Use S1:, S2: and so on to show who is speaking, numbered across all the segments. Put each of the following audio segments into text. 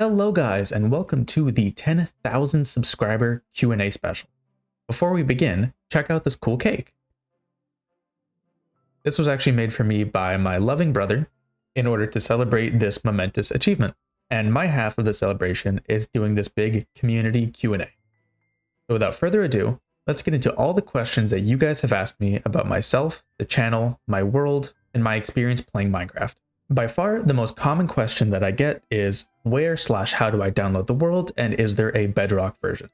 S1: Hello guys and welcome to the 10,000 subscriber Q&A special. Before we begin, check out this cool cake. This was actually made for me by my loving brother in order to celebrate this momentous achievement. And my half of the celebration is doing this big community Q&A. So without further ado, let's get into all the questions that you guys have asked me about myself, the channel, my world, and my experience playing Minecraft. By far, the most common question that I get is where/how do I download the world, and is there a Bedrock version?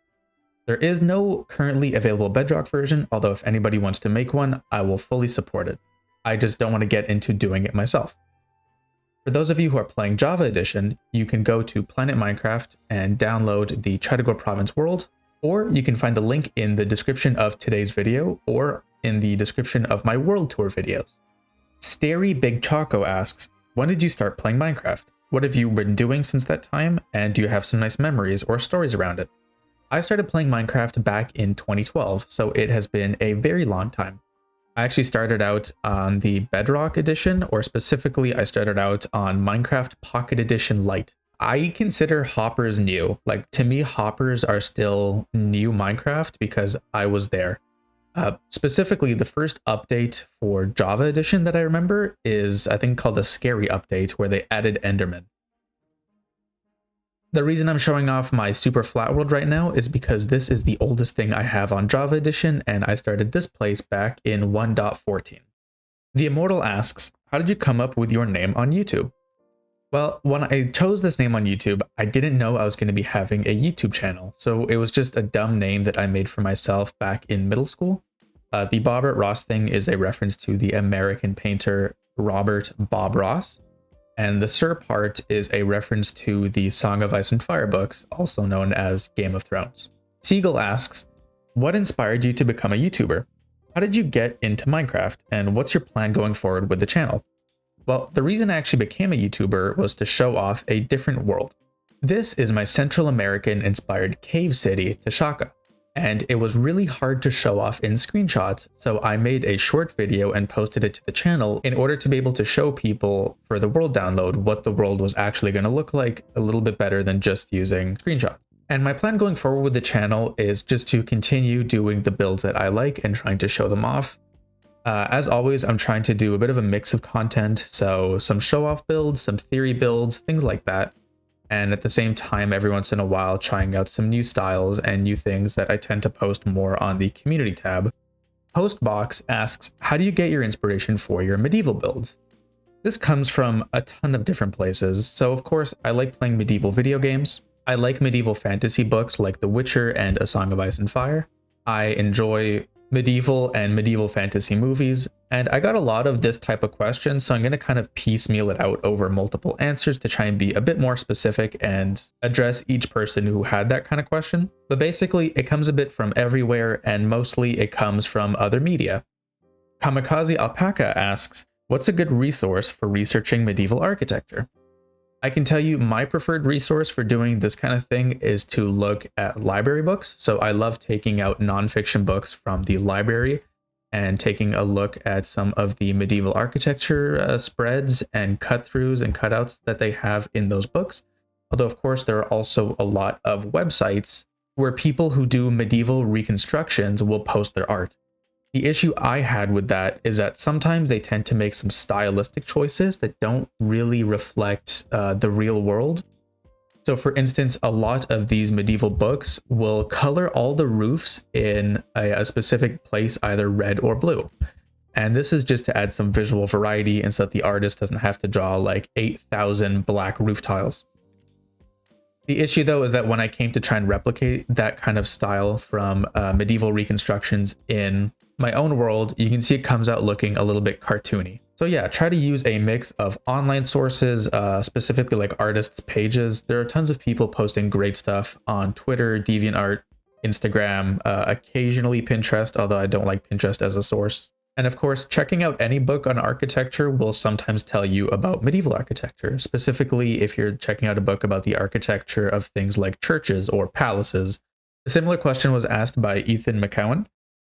S1: There is no currently available Bedrock version, although if anybody wants to make one, I will fully support it. I just don't want to get into doing it myself. For those of you who are playing Java Edition, you can go to Planet Minecraft and download the Try2Go Province world, or you can find the link in the description of today's video or in the description of my world tour videos. Starry Big Choco asks, when did you start playing Minecraft? What have you been doing since that time? And do you have some nice memories or stories around it? I started playing Minecraft back in 2012, so it has been a very long time. I actually started out on the Bedrock edition, or specifically I started out on Minecraft Pocket Edition Lite. I consider hoppers new. Like, to me, hoppers are still new Minecraft because I was there. Specifically, the first update for Java Edition that I remember is, I think, called the Scary Update, where they added Enderman. The reason I'm showing off my super flat world right now is because this is the oldest thing I have on Java Edition, and I started this place back in 1.14. The Immortal asks, how did you come up with your name on YouTube? Well, when I chose this name on YouTube, I didn't know I was going to be having a YouTube channel, so it was just a dumb name that I made for myself back in middle school. The Bobbert Ross thing is a reference to the American painter Robert Bob Ross, and the Sir part is a reference to the Song of Ice and Fire books, also known as Game of Thrones. Seagull asks, what inspired you to become a YouTuber? How did you get into Minecraft, and what's your plan going forward with the channel? Well, the reason I actually became a YouTuber was to show off a different world. This is my Central American inspired cave city, Tashaka, and it was really hard to show off in screenshots, so I made a short video and posted it to the channel in order to be able to show people for the world download what the world was actually going to look like a little bit better than just using screenshots. And my plan going forward with the channel is just to continue doing the builds that I like and trying to show them off. As always, I'm trying to do a bit of a mix of content, so some show-off builds, some theory builds, things like that. And at the same time, every once in a while, trying out some new styles and new things that I tend to post more on the community tab. Postbox asks, how do you get your inspiration for your medieval builds? This comes from a ton of different places. So of course, I like playing medieval video games. I like medieval fantasy books like The Witcher and A Song of Ice and Fire. I enjoy medieval and medieval fantasy movies, and I got a lot of this type of question, so I'm going to kind of piecemeal it out over multiple answers to try and be a bit more specific and address each person who had that kind of question. But basically, it comes a bit from everywhere, and mostly it comes from other media. Kamikaze Alpaca asks, what's a good resource for researching medieval architecture? I can tell you my preferred resource for doing this kind of thing is to look at library books. So I love taking out nonfiction books from the library and taking a look at some of the medieval architecture spreads and cut-throughs and cutouts that they have in those books. Although, of course, there are also a lot of websites where people who do medieval reconstructions will post their art. The issue I had with that is that sometimes they tend to make some stylistic choices that don't really reflect the real world. So for instance, a lot of these medieval books will color all the roofs in a specific place, either red or blue. And this is just to add some visual variety and so that the artist doesn't have to draw like 8,000 black roof tiles. The issue, though, is that when I came to try and replicate that kind of style from medieval reconstructions in my own world, you can see it comes out looking a little bit cartoony. So yeah, try to use a mix of online sources, specifically like artists' pages. There are tons of people posting great stuff on Twitter, DeviantArt, Instagram, occasionally Pinterest, although I don't like Pinterest as a source. And of course, checking out any book on architecture will sometimes tell you about medieval architecture, specifically if you're checking out a book about the architecture of things like churches or palaces. A similar question was asked by Ethan McCowan.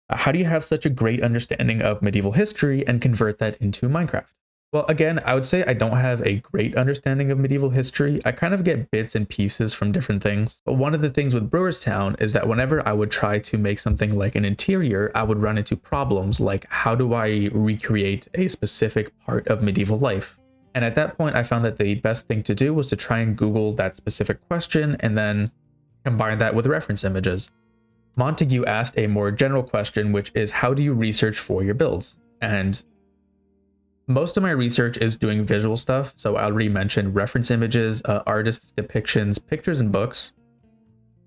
S1: How do you have such a great understanding of medieval history and convert that into Minecraft? Well, again, I would say I don't have a great understanding of medieval history. I kind of get bits and pieces from different things. But one of the things with Brewerstown is that whenever I would try to make something like an interior, I would run into problems like how do I recreate a specific part of medieval life? And at that point, I found that the best thing to do was to try and Google that specific question and then combine that with reference images. Montague asked a more general question, which is how do you research for your builds? And most of my research is doing visual stuff, so I already mentioned reference images, artists' depictions, pictures, and books.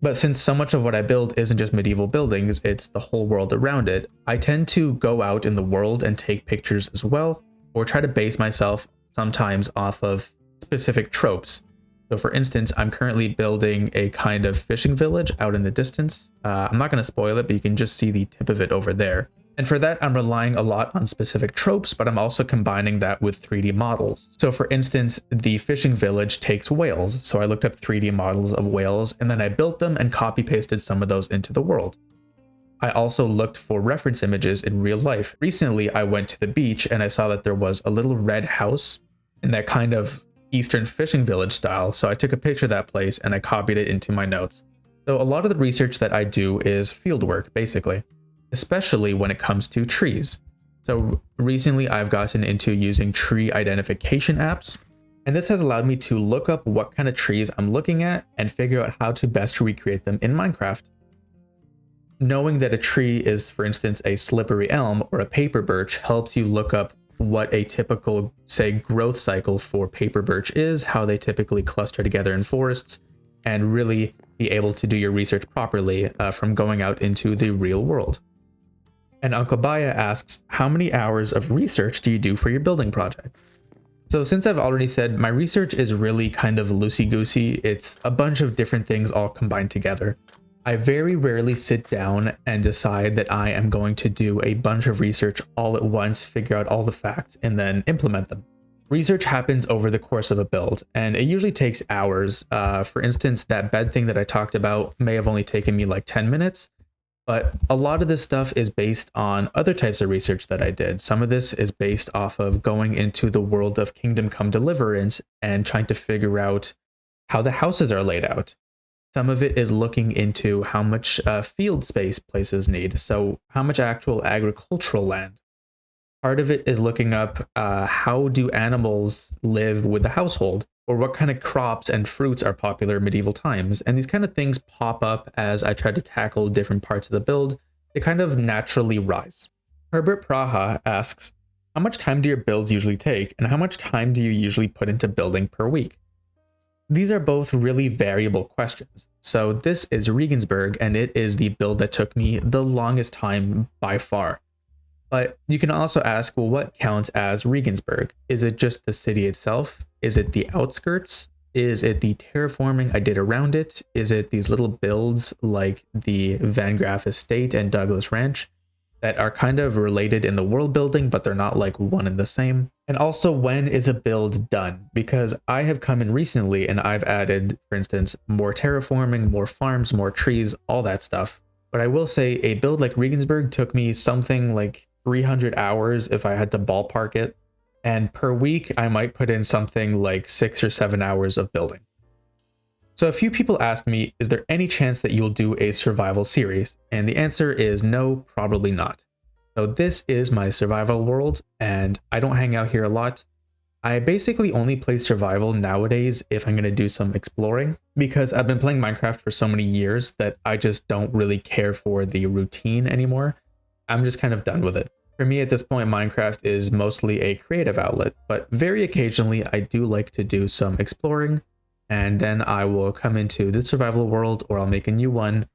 S1: But since so much of what I build isn't just medieval buildings, it's the whole world around it, I tend to go out in the world and take pictures as well, or try to base myself sometimes off of specific tropes. So for instance, I'm currently building a kind of fishing village out in the distance. I'm not going to spoil it, but you can just see the tip of it over there. And for that, I'm relying a lot on specific tropes, but I'm also combining that with 3D models. So for instance, the fishing village takes whales. So I looked up 3D models of whales, and then I built them and copy pasted some of those into the world. I also looked for reference images in real life. Recently, I went to the beach and I saw that there was a little red house in that kind of Eastern fishing village style. So I took a picture of that place and I copied it into my notes. So a lot of the research that I do is field work, basically, especially when it comes to trees. So recently I've gotten into using tree identification apps, and this has allowed me to look up what kind of trees I'm looking at and figure out how to best recreate them in Minecraft. Knowing that a tree is, for instance, a slippery elm or a paper birch helps you look up what a typical, say, growth cycle for paper birch is, how they typically cluster together in forests, and really be able to do your research properly from going out into the real world. And Uncle Baya asks, how many hours of research do you do for your building project? So since I've already said, my research is really kind of loosey-goosey. It's a bunch of different things all combined together. I very rarely sit down and decide that I am going to do a bunch of research all at once, figure out all the facts, and then implement them. Research happens over the course of a build, and it usually takes hours. For instance, that bed thing that I talked about may have only taken me like 10 minutes, but a lot of this stuff is based on other types of research that I did. Some of this is based off of going into the world of Kingdom Come Deliverance and trying to figure out how the houses are laid out. Some of it is looking into how much field space places need, so how much actual agricultural land. Part of it is looking up how do animals live with the household, or what kind of crops and fruits are popular in medieval times. And these kind of things pop up as I try to tackle different parts of the build. They kind of naturally rise. Herbert Praha asks, how much time do your builds usually take, and how much time do you usually put into building per week? These are both really variable questions. So this is Regensburg, and it is the build that took me the longest time by far. But you can also ask, well, what counts as Regensburg? Is it just the city itself? Is it the outskirts? Is it the terraforming I did around it? Is it these little builds like the Van Graff Estate and Douglas Ranch that are kind of related in the world building, but they're not like one and the same? And also, when is a build done? Because I have come in recently and I've added, for instance, more terraforming, more farms, more trees, all that stuff. But I will say a build like Regensburg took me something like 300 hours if I had to ballpark it. And per week, I might put in something like 6 or 7 hours of building. So a few people ask me, is there any chance that you'll do a survival series? And the answer is no, probably not. So this is my survival world, and I don't hang out here a lot. I basically only play survival nowadays if I'm going to do some exploring, because I've been playing Minecraft for so many years that I just don't really care for the routine anymore. I'm just kind of done with it. For me at this point, Minecraft is mostly a creative outlet, but very occasionally I do like to do some exploring, and then I will come into the survival world or I'll make a new one.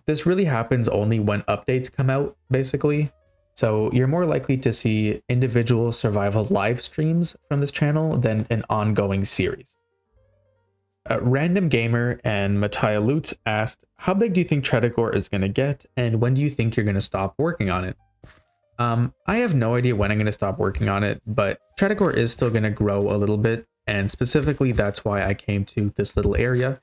S1: This really happens only when updates come out, basically. So you're more likely to see individual survival live streams from this channel than an ongoing series. Random Gamer and Mattia Lutz asked, how big do you think Tredagor is going to get, and when do you think you're going to stop working on it? I have no idea when I'm going to stop working on it, but Tredagor is still going to grow a little bit, and specifically that's why I came to this little area.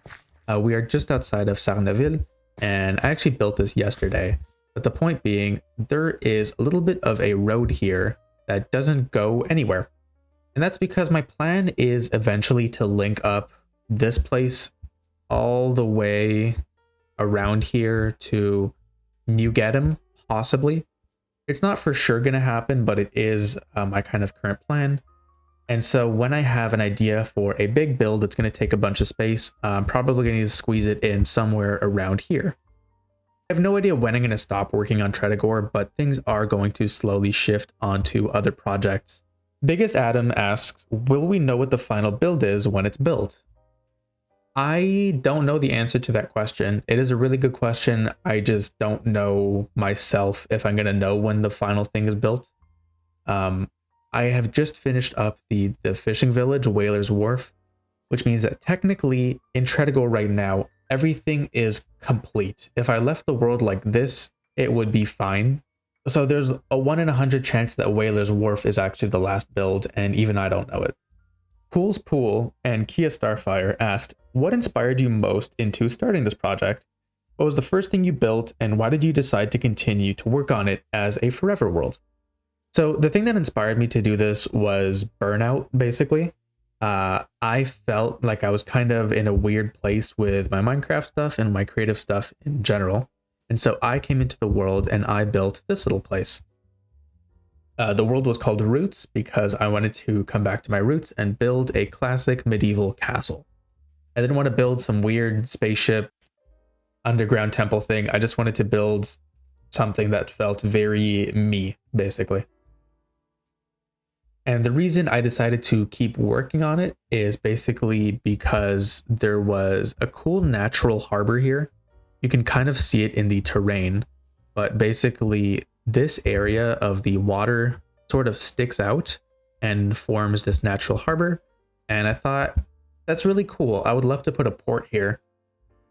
S1: We are just outside of Sarneville, and I actually built this yesterday. But the point being, there is a little bit of a road here that doesn't go anywhere. And that's because my plan is eventually to link up this place all the way around here to New Gedem, possibly. It's not for sure going to happen, but it is my kind of current plan. And so when I have an idea for a big build that's going to take a bunch of space, I'm probably going to need to squeeze it in somewhere around here. I have no idea when I'm going to stop working on Tredagore, but things are going to slowly shift onto other projects. Biggest Adam asks, will we know what the final build is when it's built? I don't know the answer to that question. It is a really good question. I just don't know myself if I'm going to know when the final thing is built. I have just finished up the fishing village, Whaler's Wharf, which means that technically in Tredagore right now, everything is complete. If I left the world like this, it would be fine. So there's a 1 in 100 chance that Whaler's Wharf is actually the last build, and even I don't know it. Pool's Pool and Kia Starfire asked, what inspired you most into starting this project? What was the first thing you built, and why did you decide to continue to work on it as a forever world? So the thing that inspired me to do this was Burnout, basically. I felt like I was kind of in a weird place with my Minecraft stuff and my creative stuff in general. And so I came into the world and I built this little place. The world was called Roots because I wanted to come back to my roots and build a classic medieval castle. I didn't want to build some weird spaceship underground temple thing. I just wanted to build something that felt very me, basically. And the reason I decided to keep working on it is basically because there was a cool natural harbor here. You can kind of see it in the terrain, but basically this area of the water sort of sticks out and forms this natural harbor. And I thought, that's really cool. I would love to put a port here.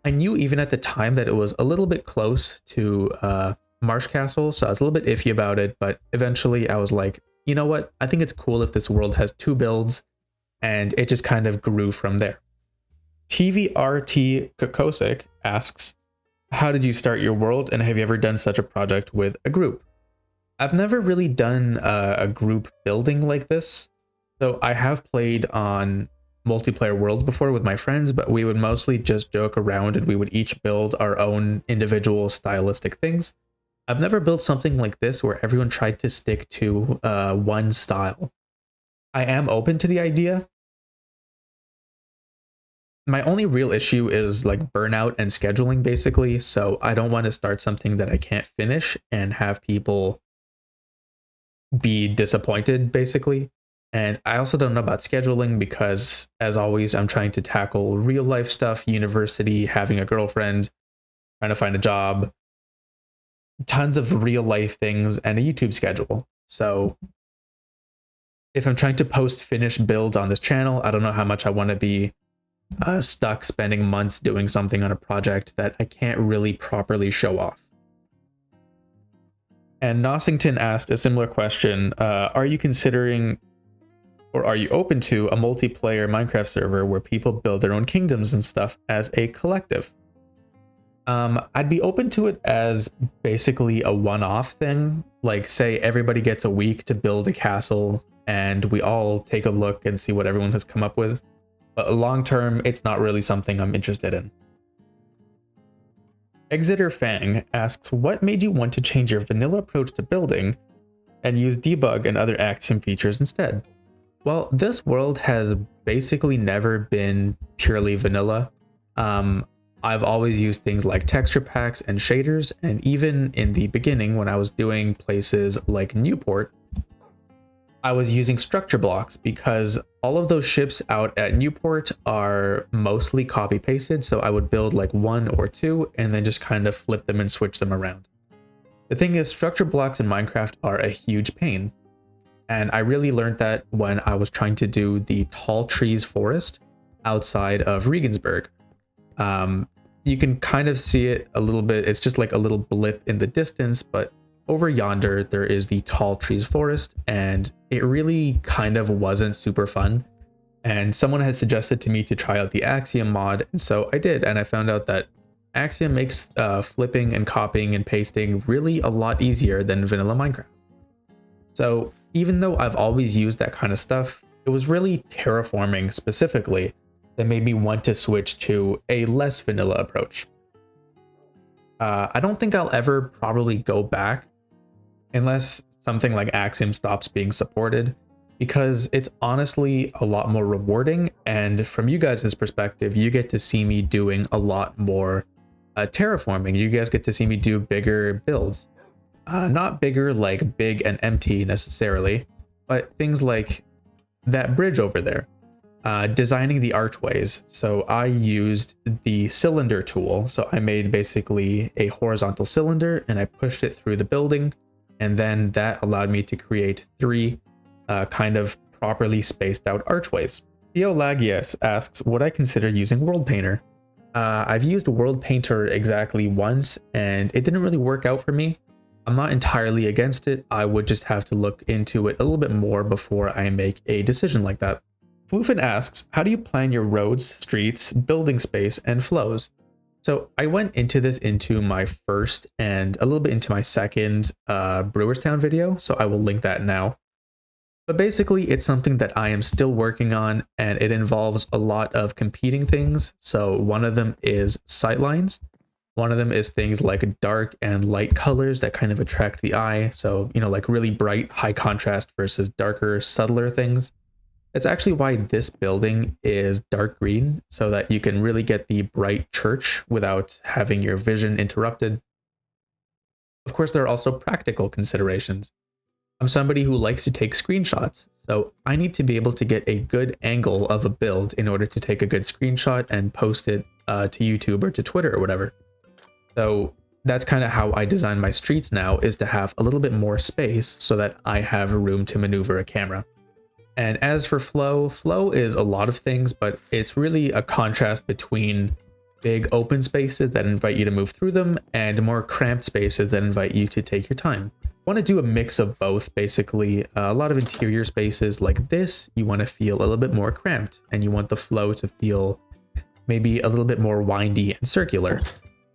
S1: I knew even at the time that it was a little bit close to Marsh Castle, so I was a little bit iffy about it, but eventually I was like, you know what? I think it's cool if this world has 2 builds, and it just kind of grew from there. TVRT Kokosik asks, how did you start your world, and have you ever done such a project with a group? I've never really done a group building like this, so I have played on multiplayer worlds before with my friends, but we would mostly just joke around and we would each build our own individual stylistic things. I've never built something like this where everyone tried to stick to one style. I am open to the idea. My only real issue is like burnout and scheduling, basically, so I don't want to start something that I can't finish and have people be disappointed, basically. And I also don't know about scheduling because, as always, I'm trying to tackle real life stuff, university, having a girlfriend, trying to find a job, tons of real life things, and a YouTube schedule. So if I'm trying to post finished builds on this channel, I don't know how much I want to be stuck spending months doing something on a project that I can't really properly show off. And Nossington asked a similar question. Are you considering, or are you open to, a multiplayer Minecraft server where people build their own kingdoms and stuff as a collective? I'd be open to it as basically a one-off thing. Like, say everybody gets a week to build a castle and we all take a look and see what everyone has come up with. But long term, it's not really something I'm interested in. Exeter Fang asks, what made you want to change your vanilla approach to building and use debug and other Axiom features instead? Well, this world has basically never been purely vanilla. I've always used things like texture packs and shaders, and even in the beginning when I was doing places like Newport, I was using structure blocks because all of those ships out at Newport are mostly copy pasted, so I would build like 1 or 2 and then just kind of flip them and switch them around. The thing is, structure blocks in Minecraft are a huge pain, and I really learned that when I was trying to do the tall trees forest outside of Regensburg. You can kind of see it a little bit. It's just like a little blip in the distance, but over yonder there is the tall trees forest, and it really kind of wasn't super fun. And someone had suggested to me to try out the Axiom mod, and so I did, and I found out that Axiom makes flipping and copying and pasting really a lot easier than vanilla Minecraft. So even though I've always used that kind of stuff, It was really terraforming specifically that made me want to switch to a less vanilla approach. I don't think I'll ever probably go back unless something like Axiom stops being supported, because it's honestly a lot more rewarding. And from you guys' perspective, you get to see me doing a lot more terraforming. You guys get to see me do bigger builds. Not bigger like big and empty necessarily, but things like that bridge over there. Designing the archways. So I used the cylinder tool. So I made basically a horizontal cylinder and I pushed it through the building. And then that allowed me to create three kind of properly spaced out archways. Theolagius asks, would I consider using World Painter? I've used World Painter exactly once and it didn't really work out for me. I'm not entirely against it. I would just have to look into it a little bit more before I make a decision like that. Floofin asks, how do you plan your roads, streets, building space, and flows? So I went into my first and a little bit into my second Brewerstown video, so I will link that now. But basically, it's something that I am still working on, and it involves a lot of competing things. So one of them is sightlines. One of them is things like dark and light colors that kind of attract the eye. So, like really bright, high contrast versus darker, subtler things. That's actually why this building is dark green, so that you can really get the bright church without having your vision interrupted. Of course, there are also practical considerations. I'm somebody who likes to take screenshots, so I need to be able to get a good angle of a build in order to take a good screenshot and post it to YouTube or to Twitter or whatever. So that's kind of how I design my streets now, is to have a little bit more space so that I have room to maneuver a camera. And as for flow is a lot of things, but it's really a contrast between big open spaces that invite you to move through them and more cramped spaces that invite you to take your time. I want to do a mix of both, basically. A lot of interior spaces like this, you want to feel a little bit more cramped, and you want the flow to feel maybe a little bit more windy and circular.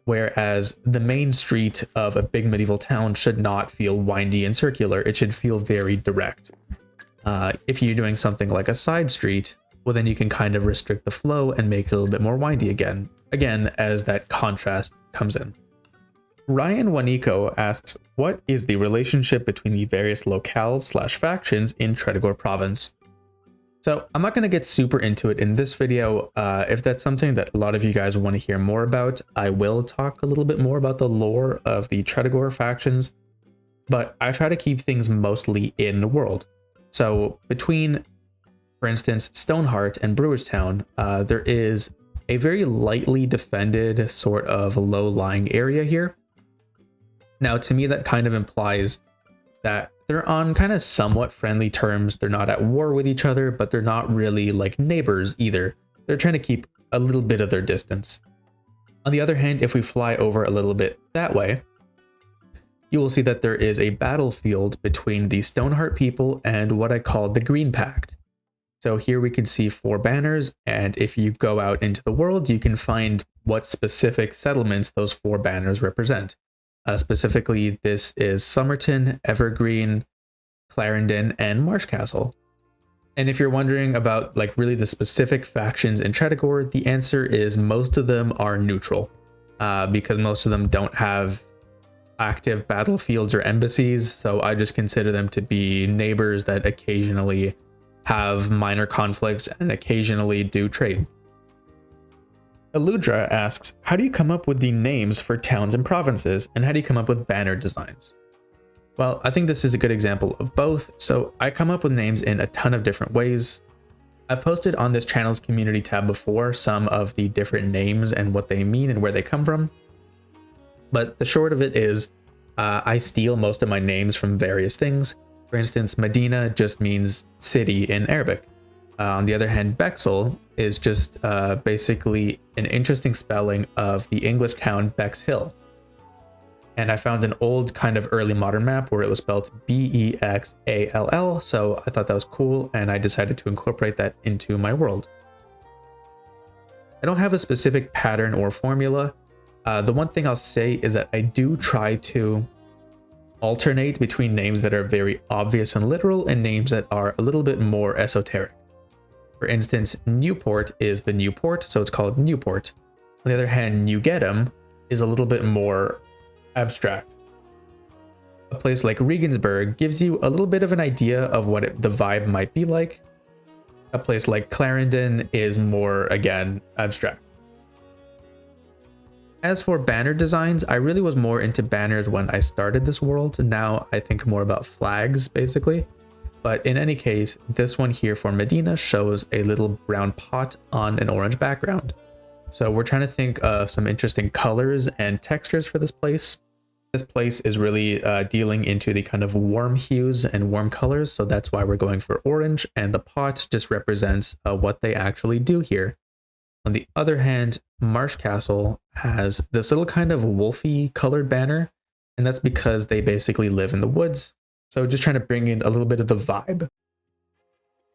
S1: Whereas the main street of a big medieval town should not feel windy and circular. It should feel very direct. If you're doing something like a side street, well, then you can kind of restrict the flow and make it a little bit more windy again as that contrast comes in. Ryan Waniko asks, what is the relationship between the various locales/factions in Tredegor province? So I'm not going to get super into it in this video. If that's something that a lot of you guys want to hear more about, I will talk a little bit more about the lore of the Tredegor factions, but I try to keep things mostly in the world. So between, for instance, Stoneheart and Brewerstown, there is a very lightly defended sort of low-lying area here. Now, to me, that kind of implies that they're on kind of somewhat friendly terms. They're not at war with each other, but they're not really like neighbors either. They're trying to keep a little bit of their distance. On the other hand, if we fly over a little bit that way, you will see that there is a battlefield between the Stoneheart people and what I call the Green Pact. So here we can see 4 banners, and if you go out into the world, you can find what specific settlements those 4 banners represent. Specifically, this is Somerton, Evergreen, Clarendon, and Marshcastle. And if you're wondering about like really the specific factions in Tredegor, the answer is most of them are neutral, because most of them don't have active battlefields or embassies, so I just consider them to be neighbors that occasionally have minor conflicts and occasionally do trade. Eludra asks, how do you come up with the names for towns and provinces, and how do you come up with banner designs? Well, I think this is a good example of both. So I come up with names in a ton of different ways. I've posted on this channel's community tab before some of the different names and what they mean and where they come from. But the short of it is, I steal most of my names from various things. For instance, Medina just means city in Arabic. On the other hand, Bexel is just basically an interesting spelling of the English town Bexhill. And I found an old kind of early modern map where it was spelled Bexall, so I thought that was cool, and I decided to incorporate that into my world. I don't have a specific pattern or formula. The one thing I'll say is that I do try to alternate between names that are very obvious and literal and names that are a little bit more esoteric. For instance, Newport is the Newport, so it's called Newport. On the other hand, New Gedham is a little bit more abstract. A place like Regensburg gives you a little bit of an idea of what the vibe might be like. A place like Clarendon is more, again, abstract. As for banner designs, I really was more into banners when I started this world. Now I think more about flags, basically. But in any case, this one here for Medina shows a little brown pot on an orange background. So we're trying to think of some interesting colors and textures for this place. This place is really dealing into the kind of warm hues and warm colors, so that's why we're going for orange, and the pot just represents what they actually do here. On the other hand, Marsh Castle has this little kind of wolfy colored banner, and that's because they basically live in the woods. So just trying to bring in a little bit of the vibe.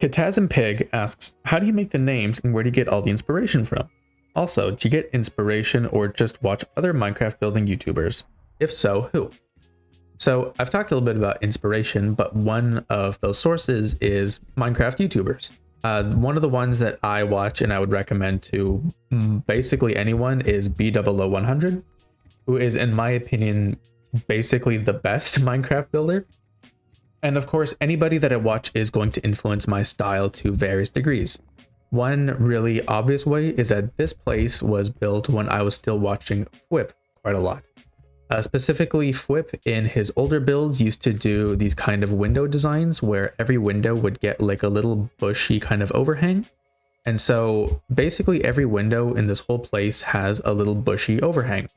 S1: Katasm Pig asks, how do you make the names and where do you get all the inspiration from? Also, do you get inspiration or just watch other Minecraft building YouTubers? If so, who? So I've talked a little bit about inspiration, but one of those sources is Minecraft YouTubers. One of the ones that I watch and I would recommend to basically anyone is B000100, who is, in my opinion, basically the best Minecraft builder. And of course, anybody that I watch is going to influence my style to various degrees. One really obvious way is that this place was built when I was still watching Whip quite a lot. Specifically, Fwip in his older builds used to do these kind of window designs where every window would get like a little bushy kind of overhang. And so basically every window in this whole place has a little bushy overhang.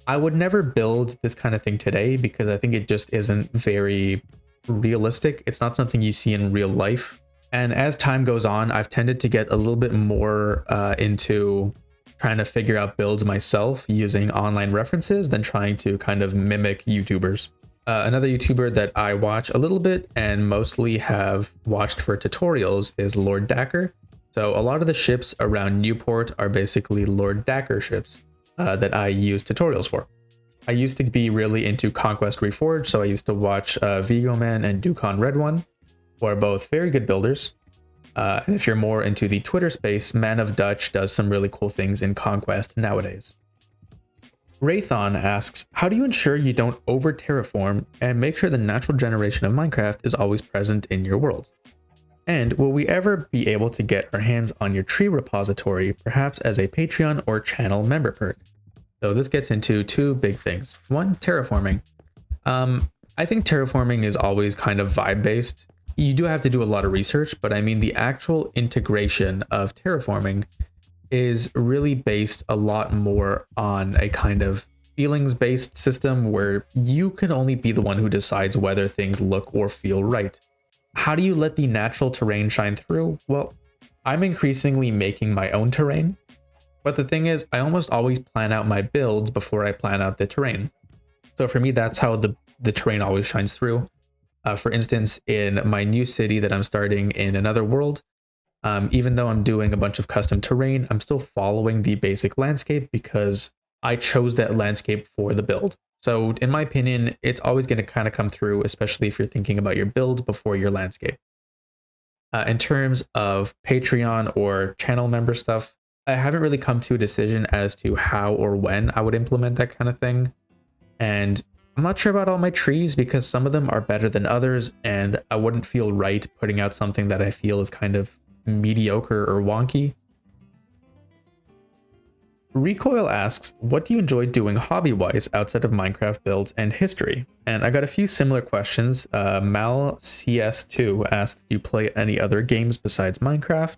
S1: I would never build this kind of thing today because I think it just isn't very realistic. It's not something you see in real life. And as time goes on, I've tended to get a little bit more into trying to figure out builds myself using online references than trying to kind of mimic YouTubers. Another YouTuber that I watch a little bit and mostly have watched for tutorials is Lord Dacker. So a lot of the ships around Newport are basically Lord Dacker ships that I use tutorials for. I used to be really into Conquest Reforged, so I used to watch Vigo Man and Dukon Red One, who are both very good builders. And if you're more into the Twitter space, Man of Dutch does some really cool things in Conquest nowadays. Raython asks, how do you ensure you don't over terraform and make sure the natural generation of Minecraft is always present in your world? And will we ever be able to get our hands on your tree repository, perhaps as a Patreon or channel member perk? So this gets into two big things. One, terraforming. I think terraforming is always kind of vibe based. You do have to do a lot of research, but I mean the actual integration of terraforming is really based a lot more on a kind of feelings based system where you can only be the one who decides whether things look or feel right. How do you let the natural terrain shine through? Well, I'm increasingly making my own terrain, but the thing is I almost always plan out my builds before I plan out the terrain. So for me, that's how the terrain always shines through. For instance, in my new city that I'm starting in another world, even though I'm doing a bunch of custom terrain, I'm still following the basic landscape because I chose that landscape for the build. So in my opinion, it's always going to kind of come through, especially if you're thinking about your build before your landscape. In terms of Patreon or channel member stuff, I haven't really come to a decision as to how or when I would implement that kind of thing. And I'm not sure about all my trees because some of them are better than others, and I wouldn't feel right putting out something that I feel is kind of mediocre or wonky. Recoil asks, what do you enjoy doing hobby-wise outside of Minecraft builds and history? And I got a few similar questions. Mal CS2 asks, do you play any other games besides Minecraft?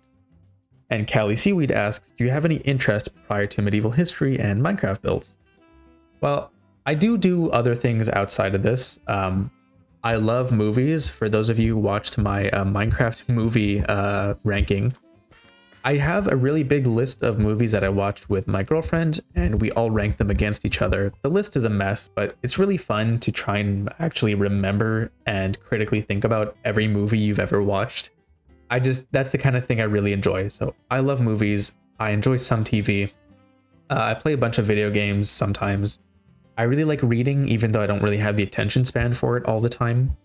S1: And Callie Seaweed asks, do you have any interest prior to medieval history and Minecraft builds? Well, I do other things outside of this. I love movies. For those of you who watched my Minecraft movie ranking, I have a really big list of movies that I watched with my girlfriend, and we all rank them against each other. The list is a mess, but it's really fun to try and actually remember and critically think about every movie you've ever watched. That's the kind of thing I really enjoy. So I love movies. I enjoy some TV. I play a bunch of video games sometimes. I really like reading, even though I don't really have the attention span for it all the time.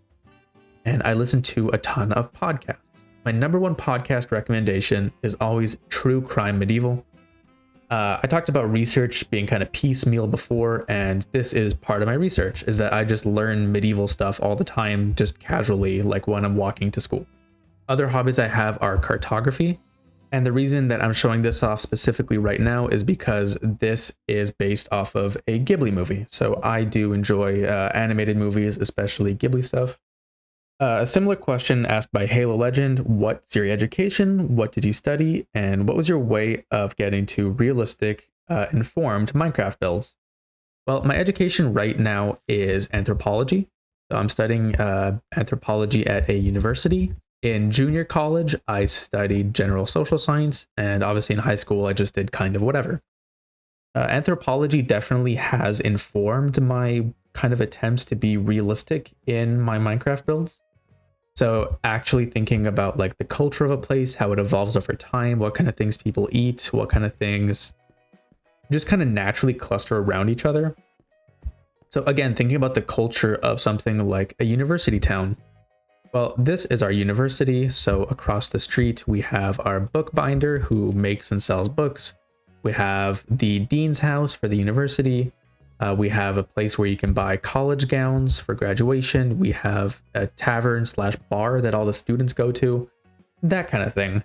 S1: And I listen to a ton of podcasts. My number one podcast recommendation is always True Crime Medieval. I talked about research being kind of piecemeal before, and this is part of my research, is that I just learn medieval stuff all the time, just casually, like when I'm walking to school. Other hobbies I have are cartography, and the reason that I'm showing this off specifically right now is because this is based off of a Ghibli movie. So I do enjoy animated movies, especially Ghibli stuff. A similar question asked by Halo Legend: what's your education? What did you study? And what was your way of getting to realistic, informed Minecraft builds? Well, my education right now is anthropology. So I'm studying anthropology at a university. In junior college, I studied general social science, and obviously in high school, I just did kind of whatever. Anthropology definitely has informed my kind of attempts to be realistic in my Minecraft builds. So actually thinking about like the culture of a place, how it evolves over time, what kind of things people eat, what kind of things just kind of naturally cluster around each other. So again, thinking about the culture of something like a university town. Well, this is our university, so across the street we have our bookbinder who makes and sells books. We have the dean's house for the university. We have a place where you can buy college gowns for graduation. We have a tavern / bar that all the students go to, that kind of thing.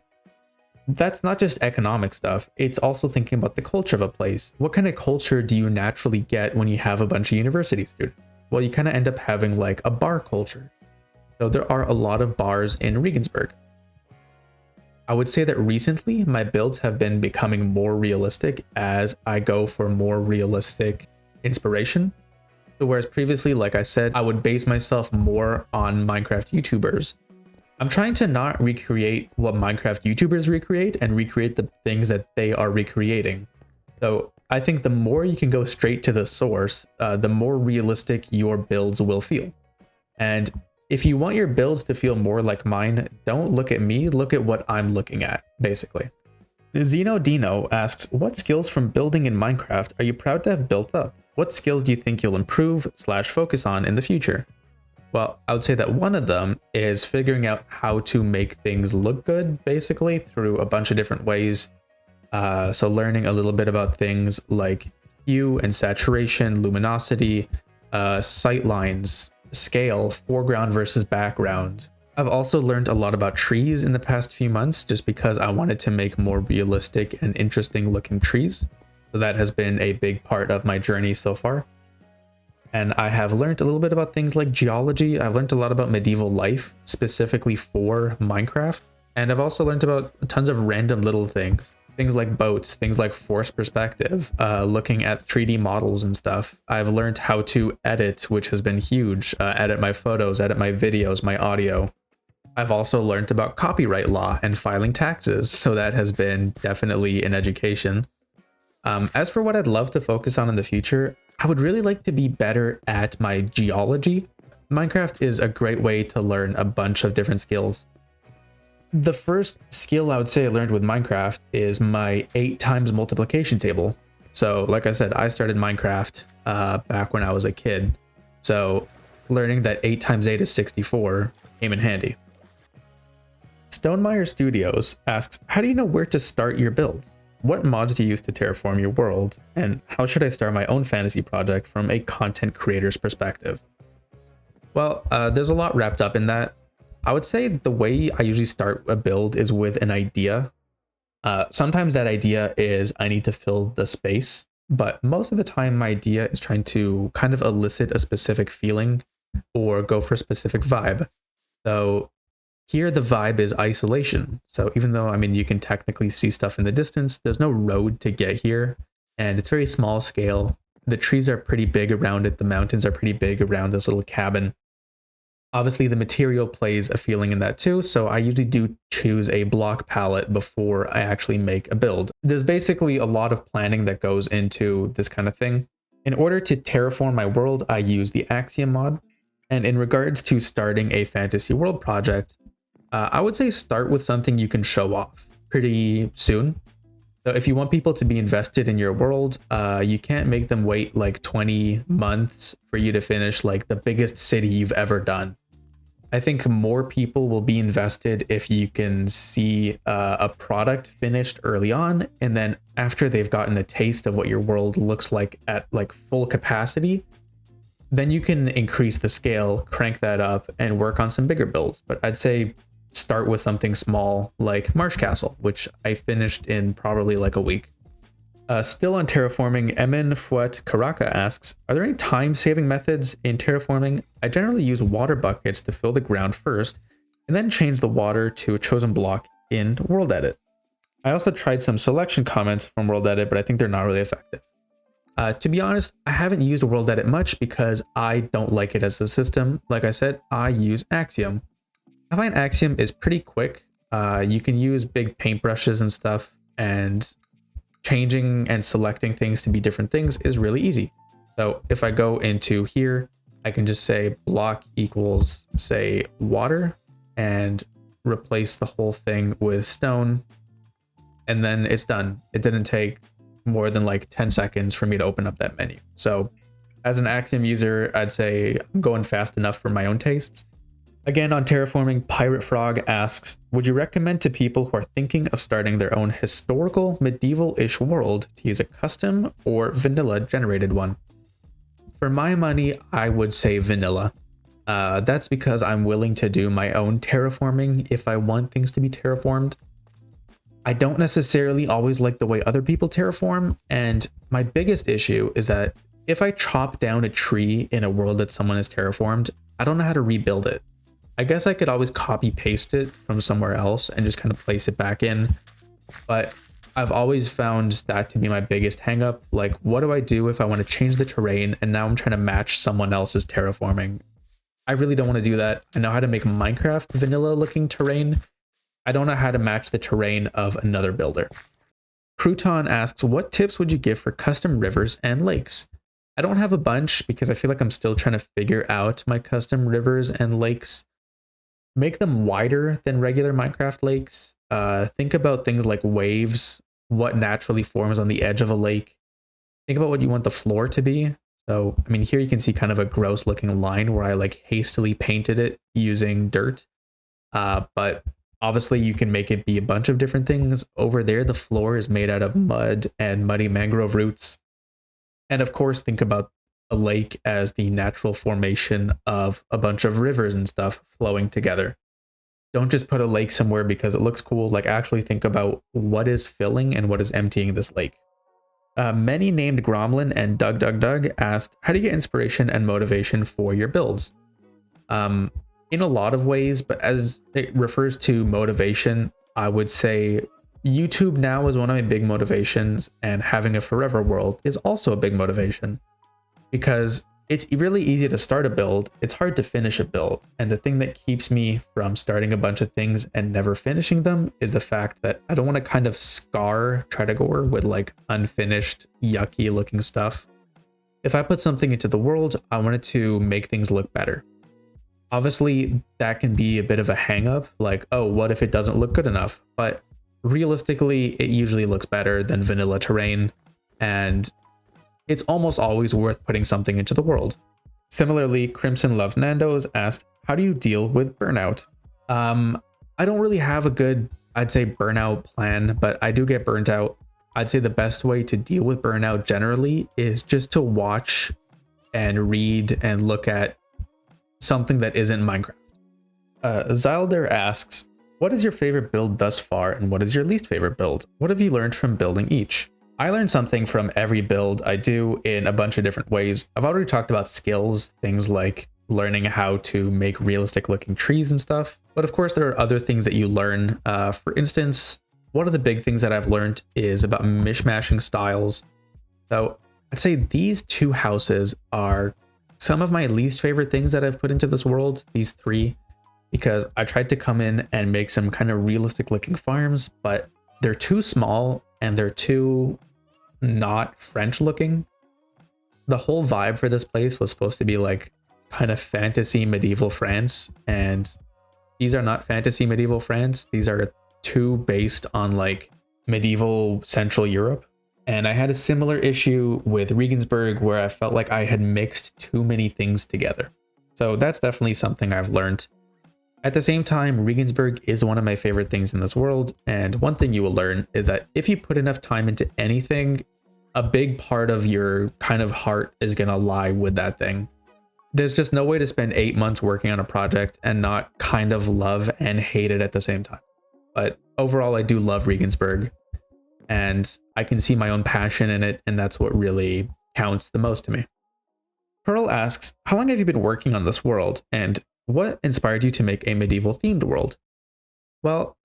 S1: That's not just economic stuff, it's also thinking about the culture of a place. What kind of culture do you naturally get when you have a bunch of university students? Well, you kind of end up having like a bar culture. So there are a lot of bars in Regensburg. I would say that recently my builds have been becoming more realistic as I go for more realistic inspiration. So whereas previously, like I said, I would base myself more on Minecraft YouTubers. I'm trying to not recreate what Minecraft YouTubers recreate and recreate the things that they are recreating. So I think the more you can go straight to the source, the more realistic your builds will feel. And if you want your builds to feel more like mine, don't look at me, look at what I'm looking at, basically. Zeno Dino asks, what skills from building in Minecraft are you proud to have built up? What skills do you think you'll improve / focus on in the future? Well, I would say that one of them is figuring out how to make things look good, basically, through a bunch of different ways. So learning a little bit about things like hue and saturation, luminosity, sightlines, scale, foreground versus background. I've also learned a lot about trees in the past few months just because I wanted to make more realistic and interesting looking trees. So that has been a big part of my journey so far. And I have learned a little bit about things like geology. I've learned a lot about medieval life, specifically for Minecraft. And I've also learned about tons of random little things. Things like boats, things like force perspective, looking at 3D models and stuff. I've learned how to edit, which has been huge. Edit my photos, edit my videos, my audio. I've also learned about copyright law and filing taxes, so that has been definitely an education. As for what I'd love to focus on in the future, I would really like to be better at my geology. Minecraft is a great way to learn a bunch of different skills. The first skill I would say I learned with Minecraft is my 8 times multiplication table. So like I said, I started Minecraft back when I was a kid. So learning that 8 times 8 is 64 came in handy. Stonemeyer Studios asks, how do you know where to start your builds? What mods do you use to terraform your world? And how should I start my own fantasy project from a content creator's perspective? Well, there's a lot wrapped up in that. I would say the way I usually start a build is with an idea. Sometimes that idea is I need to fill the space, but most of the time my idea is trying to kind of elicit a specific feeling or go for a specific vibe. So here the vibe is isolation. So even though, I mean, you can technically see stuff in the distance, there's no road to get here, and it's very small scale. The trees are pretty big around it. The mountains are pretty big around this little cabin. Obviously, the material plays a feeling in that too, so I usually do choose a block palette before I actually make a build. There's basically a lot of planning that goes into this kind of thing. In order to terraform my world, I use the Axiom mod. And in regards to starting a fantasy world project, I would say start with something you can show off pretty soon. So if you want people to be invested in your world, you can't make them wait like 20 months for you to finish like the biggest city you've ever done. I think more people will be invested if you can see a product finished early on, and then after they've gotten a taste of what your world looks like at like full capacity, then you can increase the scale, crank that up, and work on some bigger builds. But I'd say start with something small like Marsh Castle, which I finished in probably like a week. Still on terraforming, Emin Fuet Karaka asks, are there any time-saving methods in terraforming? I generally use water buckets to fill the ground first, and then change the water to a chosen block in World Edit. I also tried some selection comments from World Edit, but I think they're not really effective. To be honest, I haven't used World Edit much because I don't like it as a system. Like I said, I use Axiom. I find Axiom is pretty quick. You can use big paintbrushes and stuff, and changing and selecting things to be different things is really easy. So if I go into here, I can just say block equals, say, water, and replace the whole thing with stone, and then it's done. It didn't take more than like 10 seconds for me to open up that menu. So as an Axiom user, I'd say I'm going fast enough for my own tastes. Again, on terraforming, Pirate Frog asks, would you recommend to people who are thinking of starting their own historical, medieval-ish world to use a custom or vanilla generated one? For my money, I would say vanilla. That's because I'm willing to do my own terraforming if I want things to be terraformed. I don't necessarily always like the way other people terraform, and my biggest issue is that if I chop down a tree in a world that someone has terraformed, I don't know how to rebuild it. I guess I could always copy paste it from somewhere else and just kind of place it back in, but I've always found that to be my biggest hangup. Like, what do I do if I want to change the terrain and now I'm trying to match someone else's terraforming? I really don't want to do that. I know how to make Minecraft vanilla looking terrain. I don't know how to match the terrain of another builder. Crouton asks, what tips would you give for custom rivers and lakes? I don't have a bunch because I feel like I'm still trying to figure out my custom rivers and lakes. Make them wider than regular Minecraft lakes. Think about things like waves, what naturally forms on the edge of a lake. Think about what you want the floor to be. So, I mean, here you can see kind of a gross looking line where I like hastily painted it using dirt. But obviously you can make it be a bunch of different things. Over there, the floor is made out of mud and muddy mangrove roots. And of course, think about a lake as the natural formation of a bunch of rivers and stuff flowing together. Don't just put a lake somewhere because it looks cool. Like, actually think about what is filling and what is emptying this lake. Many named Gromlin and Doug asked, how do you get inspiration and motivation for your builds? In a lot of ways, but as it refers to motivation, I would say YouTube now is one of my big motivations, and having a forever world is also a big motivation. Because it's really easy to start a build, it's hard to finish a build, and the thing that keeps me from starting a bunch of things and never finishing them is the fact that I don't want to kind of scar Tredagor with like unfinished, yucky looking stuff. If I put something into the world, I want it to make things look better. Obviously, that can be a bit of a hang up, like, oh, what if it doesn't look good enough? But realistically, it usually looks better than vanilla terrain, and it's almost always worth putting something into the world. Similarly, Crimson Loves Nando's asked, how do you deal with burnout? I don't really have a good, I'd say, burnout plan, but I do get burnt out. I'd say the best way to deal with burnout generally is just to watch and read and look at something that isn't Minecraft. Zylder asks, what is your favorite build thus far, and what is your least favorite build? What have you learned from building each? I learned something from every build I do in a bunch of different ways. I've already talked about skills, things like learning how to make realistic looking trees and stuff. But of course, there are other things that you learn. For instance, one of the big things that I've learned is about mishmashing styles. So I'd say these two houses are some of my least favorite things that I've put into this world, these three, because I tried to come in and make some kind of realistic looking farms, but they're too small and they're too not French looking. The whole vibe for this place was supposed to be like kind of fantasy medieval France, and these are not fantasy medieval France. These are too based on like medieval Central Europe. And I had a similar issue with Regensburg where I felt like I had mixed too many things together. So that's definitely something I've learned. At the same time, Regensburg is one of my favorite things in this world, and one thing you will learn is that if you put enough time into anything, a big part of your kind of heart is going to lie with that thing. There's just no way to spend 8 months working on a project and not kind of love and hate it at the same time. But overall, I do love Regensburg, and I can see my own passion in it, and that's what really counts the most to me. Pearl asks, how long have you been working on this world, and what inspired you to make a medieval themed world? Well,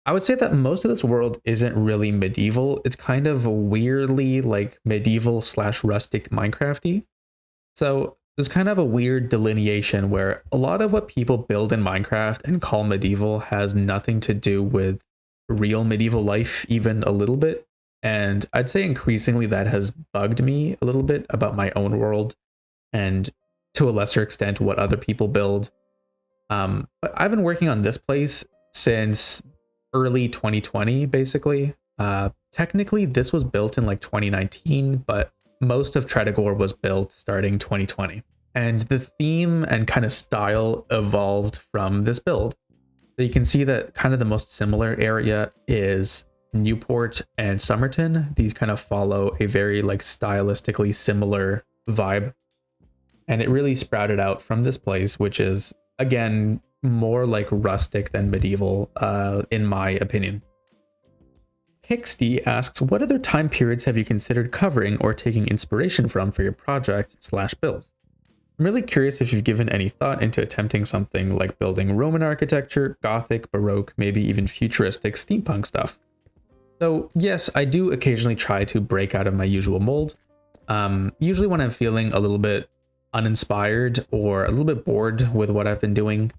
S1: I would say that most of this world isn't really medieval. It's kind of weirdly like medieval slash rustic Minecrafty. So there's kind of a weird delineation where a lot of what people build in Minecraft and call medieval has nothing to do with real medieval life, even a little bit. And I'd say increasingly that has bugged me a little bit about my own world and to a lesser extent what other people build. But I've been working on this place since early 2020, basically. Technically, this was built in like 2019, but most of Tredagor was built starting 2020. And the theme and kind of style evolved from this build. So you can see that kind of the most similar area is Newport and Somerton. These kind of follow a very like stylistically similar vibe. And it really sprouted out from this place, which is, again, more like rustic than medieval, in my opinion. Pixty asks, what other time periods have you considered covering or taking inspiration from for your project / builds? I'm really curious if you've given any thought into attempting something like building Roman architecture, Gothic, Baroque, maybe even futuristic steampunk stuff. So yes, I do occasionally try to break out of my usual mold. Usually when I'm feeling a little bit uninspired or a little bit bored with what I've been doing.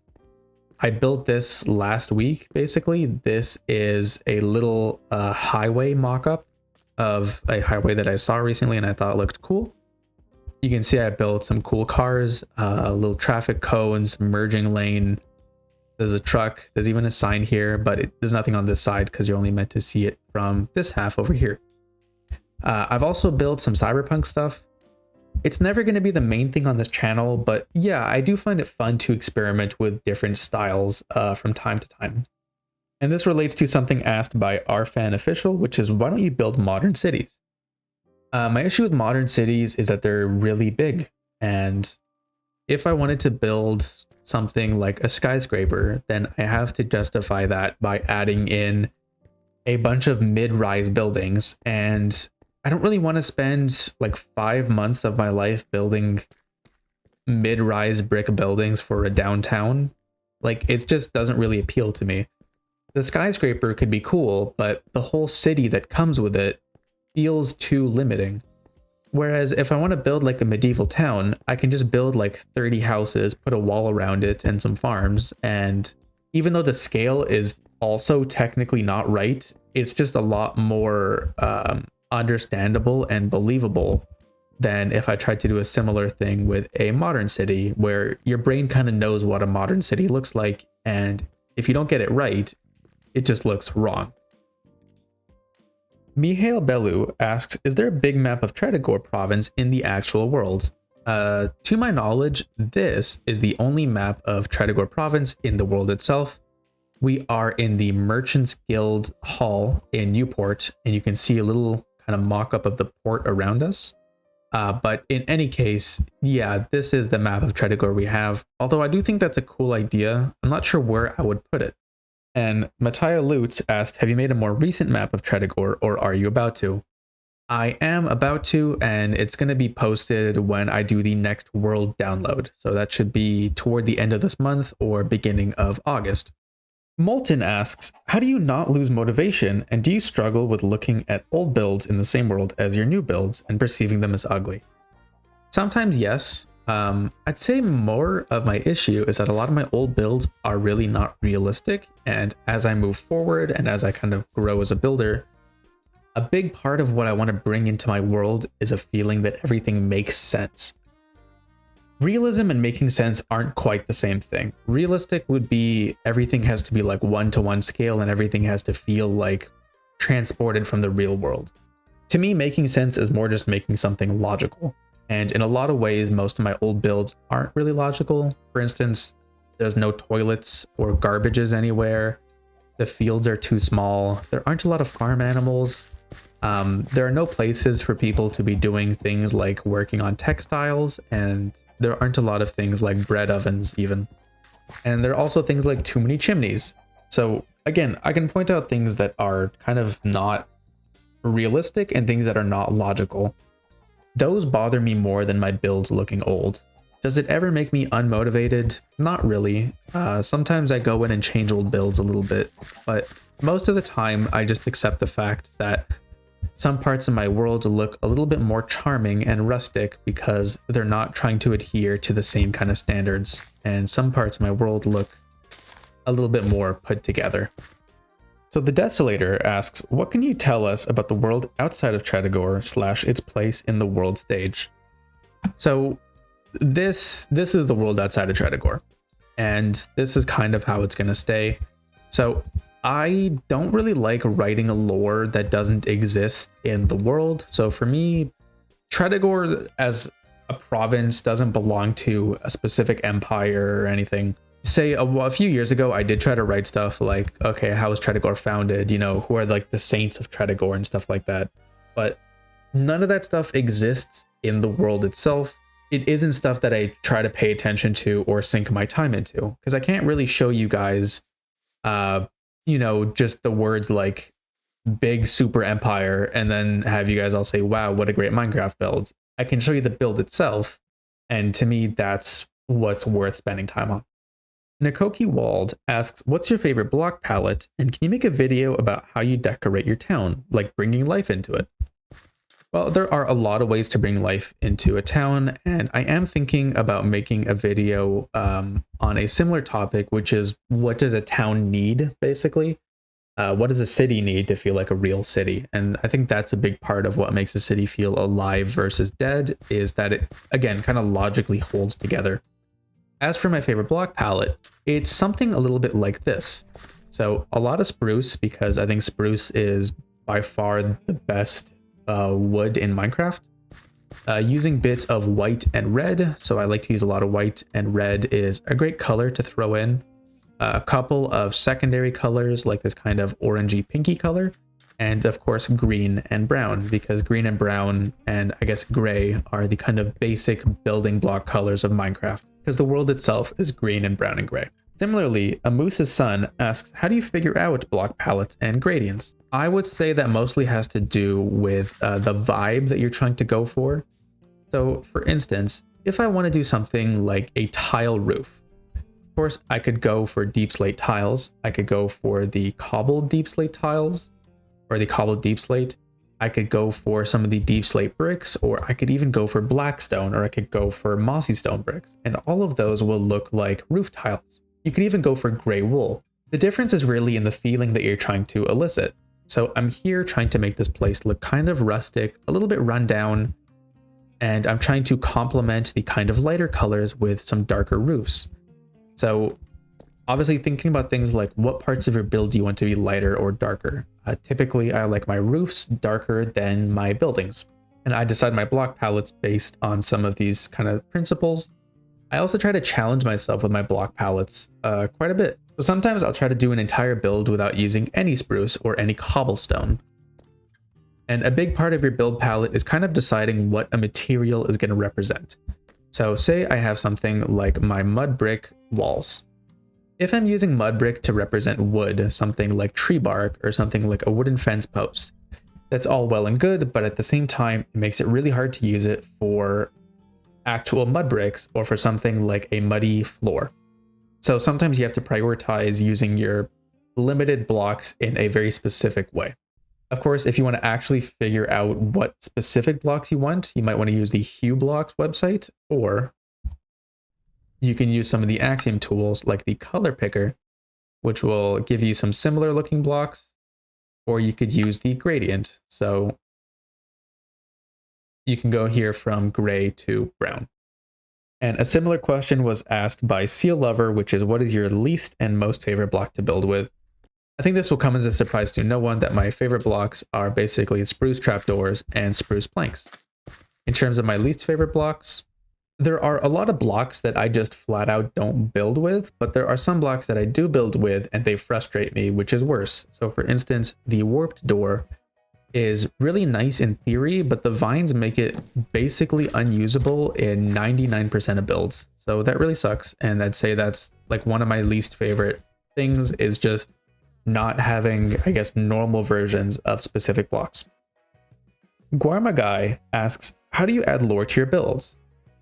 S1: I built this last week, basically. This is a little highway mock-up of a highway that I saw recently and I thought looked cool. You can see I built some cool cars, little traffic cones, merging lane. There's a truck. There's even a sign here, but there's nothing on this side because you're only meant to see it from this half over here. I've also built some cyberpunk stuff. It's never going to be the main thing on this channel, but yeah, I do find it fun to experiment with different styles from time to time. And this relates to something asked by our fan official, which is why don't you build modern cities? My issue with modern cities is that they're really big. And if I wanted to build something like a skyscraper, then I have to justify that by adding in a bunch of mid-rise buildings. And I don't really want to spend like 5 months of my life building mid-rise brick buildings for a downtown. Like, it just doesn't really appeal to me. The skyscraper could be cool, but the whole city that comes with it feels too limiting. Whereas if I want to build like a medieval town, I can just build like 30 houses, put a wall around it and some farms. And even though the scale is also technically not right, it's just a lot more understandable and believable than if I tried to do a similar thing with a modern city where your brain kind of knows what a modern city looks like, and if you don't get it right, it just looks wrong. Mihail Belu asks, is there a big map of Tredagor province in the actual world? To my knowledge, this is the only map of Tredagor province in the world itself. We are in the Merchants Guild Hall in Newport, and you can see a little kind of mock-up of the port around us. But in any case, yeah, this is the map of Tredagor we have. Although I do think that's a cool idea. I'm not sure where I would put it. And Mattia Lutz asked, have you made a more recent map of Tredagor, or are you about to? I am about to, and it's going to be posted when I do the next world download. So that should be toward the end of this month or beginning of August. Molten asks, how do you not lose motivation, and do you struggle with looking at old builds in the same world as your new builds and perceiving them as ugly? Sometimes yes. I'd say more of my issue is that a lot of my old builds are really not realistic, and as I move forward and as I kind of grow as a builder, a big part of what I want to bring into my world is a feeling that everything makes sense. Realism and making sense aren't quite the same thing. Realistic would be everything has to be like 1-to-1 scale and everything has to feel like transported from the real world. To me, making sense is more just making something logical. And in a lot of ways, most of my old builds aren't really logical. For instance, There's no toilets or garbages anywhere. The fields are too small. There aren't a lot of farm animals. There are no places for people to be doing things like working on textiles, and there aren't a lot of things like bread ovens even. And there are also things like too many chimneys. So again, I can point out things that are kind of not realistic and things that are not logical. Those bother me more than my builds looking old. Does it ever make me unmotivated? Not really. Sometimes I go in and change old builds a little bit, but most of the time I just accept the fact that some parts of my world look a little bit more charming and rustic because they're not trying to adhere to the same kind of standards, and some parts of my world look a little bit more put together. So the Desolator asks, what can you tell us about the world outside of Tredegor / its place in the world stage? So this is the world outside of Tredegor, and this is kind of how it's going to stay. So I don't really like writing a lore that doesn't exist in the world. So for me, Tredegor as a province doesn't belong to a specific empire or anything. Say a few years ago, I did try to write stuff like, okay, how was Tredegor founded? You know, who are like the saints of Tredegor and stuff like that. But none of that stuff exists in the world itself. It isn't stuff that I try to pay attention to or sink my time into, because I can't really show you guys, you know, just the words like big super empire and then have you guys all say, wow, what a great Minecraft build. I can show you the build itself, and to me, that's what's worth spending time on. Nakoki Wald asks, what's your favorite block palette, and can you make a video about how you decorate your town, like bringing life into it? Well, there are a lot of ways to bring life into a town, and I am thinking about making a video on a similar topic, which is what does a town need, basically? What does a city need to feel like a real city? And I think that's a big part of what makes a city feel alive versus dead, is that it, again, kind of logically holds together. As for my favorite block palette, it's something a little bit like this. So a lot of spruce, because I think spruce is by far the best wood in Minecraft. Using bits of white and red, so I like to use a lot of white, and red is a great color to throw in. A couple of secondary colors like this kind of orangey pinky color, and of course green and brown, because green and brown and I guess gray are the kind of basic building block colors of Minecraft, because the world itself is green and brown and gray. Similarly, Amoose's son asks, how do you figure out block palettes and gradients? I would say that mostly has to do with the vibe that you're trying to go for. So for instance, if I want to do something like a tile roof, of course I could go for deep slate tiles. I could go for the cobbled deep slate tiles or the cobbled deep slate. I could go for some of the deep slate bricks, or I could even go for black stone, or I could go for mossy stone bricks. And all of those will look like roof tiles. You could even go for gray wool. The difference is really in the feeling that you're trying to elicit. So I'm here trying to make this place look kind of rustic, a little bit run down, and I'm trying to complement the kind of lighter colors with some darker roofs. So obviously thinking about things like what parts of your build do you want to be lighter or darker. Typically I like my roofs darker than my buildings, and I decide my block palettes based on some of these kind of principles. I also try to challenge myself with my block palettes quite a bit. So sometimes I'll try to do an entire build without using any spruce or any cobblestone. And a big part of your build palette is kind of deciding what a material is going to represent. So say I have something like my mud brick walls. If I'm using mud brick to represent wood, something like tree bark or something like a wooden fence post, that's all well and good, but at the same time, it makes it really hard to use it for actual mud bricks or for something like a muddy floor. So sometimes you have to prioritize using your limited blocks in a very specific way. Of course, if you want to actually figure out what specific blocks you want, you might want to use the Hue Blocks website, or you can use some of the Axiom tools like the color picker, which will give you some similar looking blocks, or you could use the gradient. So you can go here from gray to brown. And a similar question was asked by Seal Lover, which is, what is your least and most favorite block to build with? I think this will come as a surprise to no one that my favorite blocks are basically spruce trapdoors and spruce planks. In terms of my least favorite blocks, There are a lot of blocks that I just flat out don't build with, but there are some blocks that I do build with and they frustrate me, which is worse. So for instance, the warped door is really nice in theory, but the vines make it basically unusable in 99% of builds. So that really sucks. And I'd say that's like one of my least favorite things is just not having, I guess, normal versions of specific blocks. Guarma Guy asks, how do you add lore to your builds?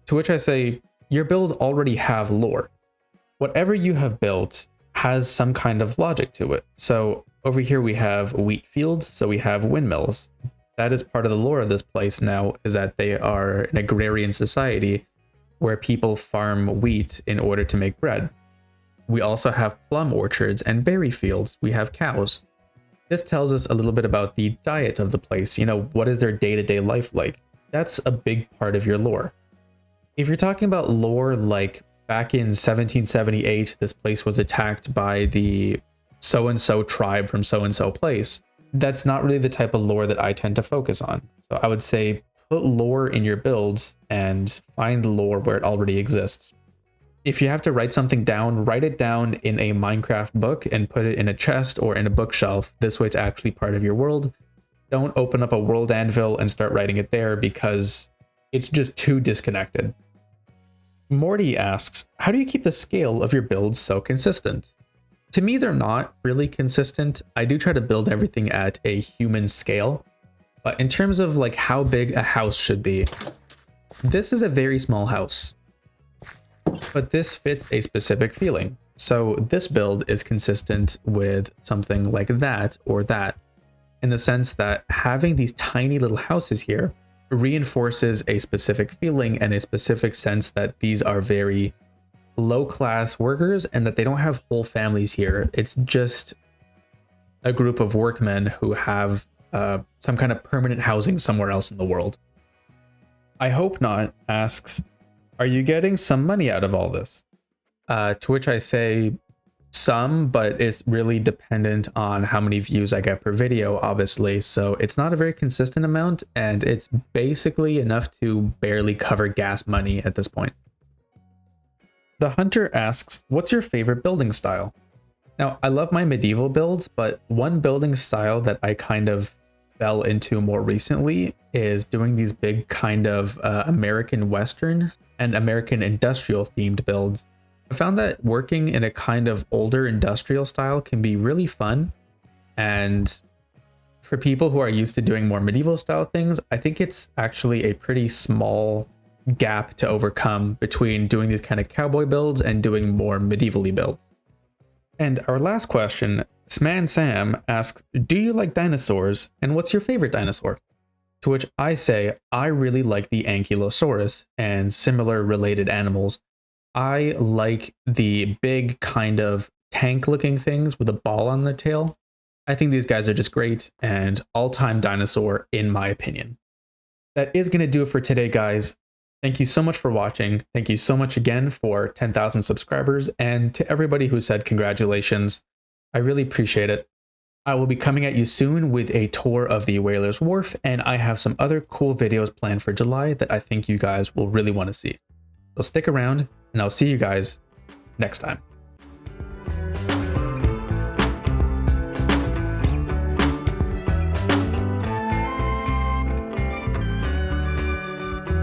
S1: To which I say, your builds already have lore. Whatever you have built has some kind of logic to it. So over here we have wheat fields, so we have windmills. That is part of the lore of this place now, is that they are an agrarian society where people farm wheat in order to make bread. We also have plum orchards and berry fields. We have cows. This tells us a little bit about the diet of the place. You know, what is their day-to-day life like? That's a big part of your lore. If you're talking about lore like back in 1778, this place was attacked by the so-and-so tribe from so-and-so place, that's not really the type of lore that I tend to focus on. So I would say put lore in your builds and find lore where it already exists. If you have to write something down, write it down in a Minecraft book and put it in a chest or in a bookshelf. This way it's actually part of your world. Don't open up a world anvil and start writing it there because it's just too disconnected. Morty asks, how do you keep the scale of your builds so consistent? To me, they're not really consistent. I do try to build everything at a human scale, but in terms of like how big a house should be, this is a very small house, but this fits a specific feeling. So this build is consistent with something like that or that, in the sense that having these tiny little houses here reinforces a specific feeling and a specific sense that these are very low-class workers and that they don't have whole families here. It's just a group of workmen who have some kind of permanent housing somewhere else in the world. I Hope Not asks, are you getting some money out of all this? To which I say some, but it's really dependent on how many views I get per video, obviously. So it's not a very consistent amount, and it's basically enough to barely cover gas money at this point. The Hunter asks, what's your favorite building style? Now, I love my medieval builds, but one building style that I kind of fell into more recently is doing these big kind of American Western and American industrial themed builds. I found that working in a kind of older industrial style can be really fun, and for people who are used to doing more medieval style things, I think it's actually a pretty small gap to overcome between doing these kind of cowboy builds and doing more medievally builds. And our last question, Sman Sam asks, do you like dinosaurs, and what's your favorite dinosaur? To which I say, I really like the Ankylosaurus and similar related animals. I like the big kind of tank looking things with a ball on their tail. I think these guys are just great and all-time dinosaur in my opinion. That is going to do it for today, guys. Thank you so much for watching. Thank you so much again for 10,000 subscribers, and to everybody who said congratulations. I really appreciate it. I will be coming at you soon with a tour of the Whaler's Wharf, and I have some other cool videos planned for July that I think you guys will really want to see. So stick around, and I'll see you guys next time.